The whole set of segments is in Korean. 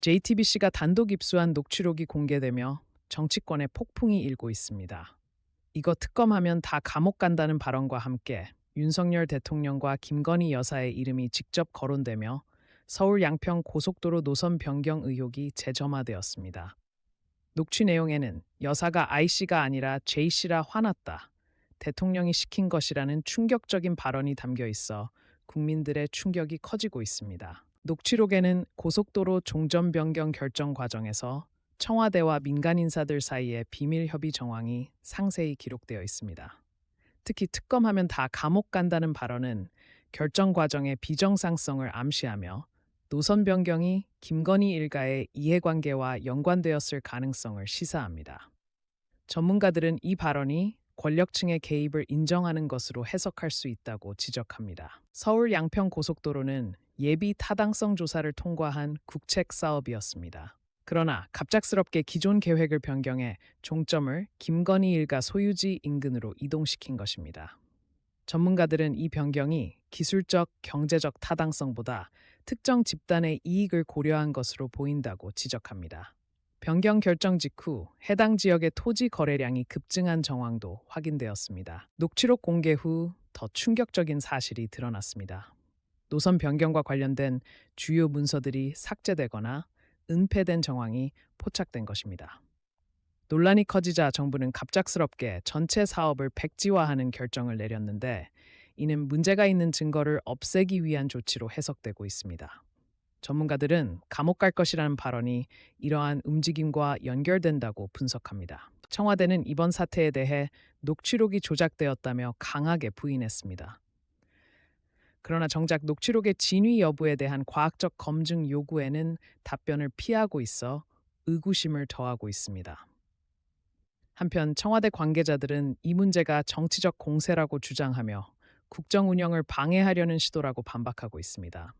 JTBC가 단독 입수한 녹취록이 공개되며 정치권에 폭풍이 일고 있습니다. 이거 특검하면 다 감옥 간다는 발언과 함께 윤석열 대통령과 김건희 여사의 이름이 직접 거론되며 서울 양평 고속도로 노선 변경 의혹이 재점화되었습니다. 녹취 내용에는 여사가 I씨가 아니라 J씨라 화났다, 대통령이 시킨 것이라는 충격적인 발언이 담겨 있어 국민들의 충격이 커지고 있습니다. 녹취록에는 고속도로 종점 변경 결정 과정에서 청와대와 민간 인사들 사이의 비밀 협의 정황이 상세히 기록되어 있습니다. 특히 특검하면 다 감옥 간다는 발언은 결정 과정의 비정상성을 암시하며 노선 변경이 김건희 일가의 이해관계와 연관되었을 가능성을 시사합니다. 전문가들은 이 발언이 권력층의 개입을 인정하는 것으로 해석할 수 있다고 지적합니다. 서울 양평 고속도로는 예비 타당성 조사를 통과한 국책 사업이었습니다. 그러나 갑작스럽게 기존 계획을 변경해 종점을 김건희 일가 소유지 인근으로 이동시킨 것입니다. 전문가들은 이 변경이 기술적, 경제적 타당성보다 특정 집단의 이익을 고려한 것으로 보인다고 지적합니다. 변경 결정 직후 해당 지역의 토지 거래량이 급증한 정황도 확인되었습니다. 녹취록 공개 후 더 충격적인 사실이 드러났습니다. 노선 변경과 관련된 주요 문서들이 삭제되거나 은폐된 정황이 포착된 것입니다. 논란이 커지자 정부는 갑작스럽게 전체 사업을 백지화하는 결정을 내렸는데, 이는 문제가 있는 증거를 없애기 위한 조치로 해석되고 있습니다. 전문가들은 감옥 갈 것이라는 발언이 이러한 움직임과 연결된다고 분석합니다. 청와대는 이번 사태에 대해 녹취록이 조작되었다며 강하게 부인했습니다. 그러나 정작 녹취록의 진위 여부에 대한 과학적 검증 요구에는 답변을 피하고 있어 의구심을 더하고 있습니다. 한편 청와대 관계자들은 이 문제가 정치적 공세라고 주장하며 국정 운영을 방해하려는 시도라고 반박하고 있습니다.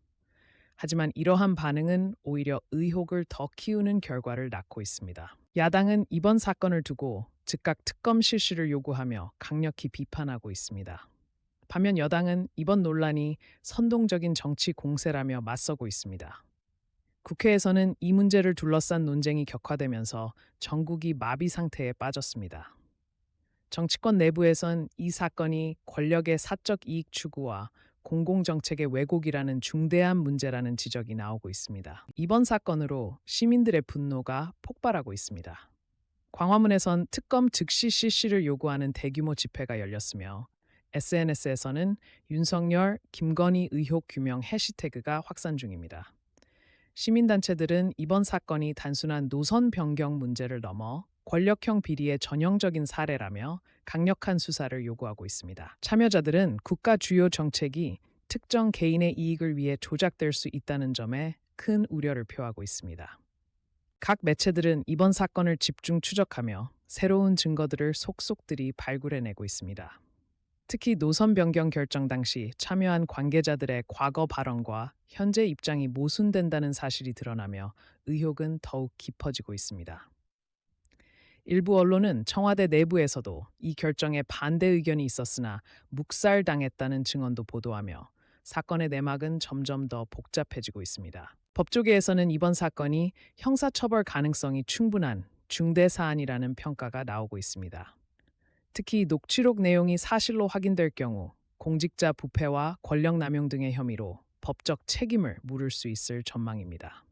하지만 이러한 반응은 오히려 의혹을 더 키우는 결과를 낳고 있습니다. 야당은 이번 사건을 두고 즉각 특검 실시를 요구하며 강력히 비판하고 있습니다. 반면 여당은 이번 논란이 선동적인 정치 공세라며 맞서고 있습니다. 국회에서는 이 문제를 둘러싼 논쟁이 격화되면서 전국이 마비 상태에 빠졌습니다. 정치권 내부에선 이 사건이 권력의 사적 이익 추구와 공공정책의 왜곡이라는 중대한 문제라는 지적이 나오고 있습니다. 이번 사건으로 시민들의 분노가 폭발하고 있습니다. 광화문에선 특검 즉시 실시를 요구하는 대규모 집회가 열렸으며 SNS에서는 윤석열, 김건희 의혹 규명 해시태그가 확산 중입니다. 시민단체들은 이번 사건이 단순한 노선 변경 문제를 넘어 권력형 비리의 전형적인 사례라며 강력한 수사를 요구하고 있습니다. 참여자들은 국가 주요 정책이 특정 개인의 이익을 위해 조작될 수 있다는 점에 큰 우려를 표하고 있습니다. 각 매체들은 이번 사건을 집중 추적하며 새로운 증거들을 속속들이 발굴해내고 있습니다. 특히 노선 변경 결정 당시 참여한 관계자들의 과거 발언과 현재 입장이 모순된다는 사실이 드러나며 의혹은 더욱 깊어지고 있습니다. 일부 언론은 청와대 내부에서도 이 결정에 반대 의견이 있었으나 묵살당했다는 증언도 보도하며 사건의 내막은 점점 더 복잡해지고 있습니다. 법조계에서는 이번 사건이 형사처벌 가능성이 충분한 중대 사안이라는 평가가 나오고 있습니다. 특히 녹취록 내용이 사실로 확인될 경우 공직자 부패와 권력 남용 등의 혐의로 법적 책임을 물을 수 있을 전망입니다.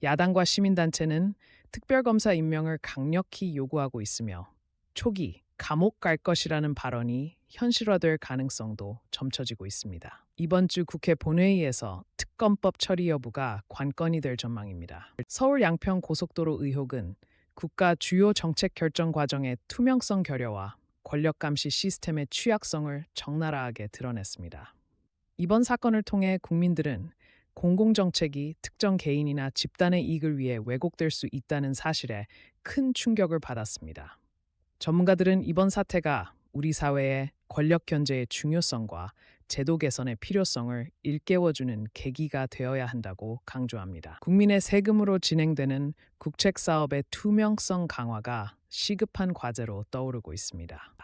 야당과 시민단체는 특별검사 임명을 강력히 요구하고 있으며 초기 감옥 갈 것이라는 발언이 현실화될 가능성도 점쳐지고 있습니다. 이번 주 국회 본회의에서 특검법 처리 여부가 관건이 될 전망입니다. 서울 양평 고속도로 의혹은 국가 주요 정책 결정 과정의 투명성 결여와 권력 감시 시스템의 취약성을 적나라하게 드러냈습니다. 이번 사건을 통해 국민들은 공공정책이 특정 개인이나 집단의 이익을 위해 왜곡될 수 있다는 사실에 큰 충격을 받았습니다. 전문가들은 이번 사태가 우리 사회의 권력 견제의 중요성과 제도 개선의 필요성을 일깨워주는 계기가 되어야 한다고 강조합니다. 국민의 세금으로 진행되는 국책 사업의 투명성 강화가 시급한 과제로 떠오르고 있습니다.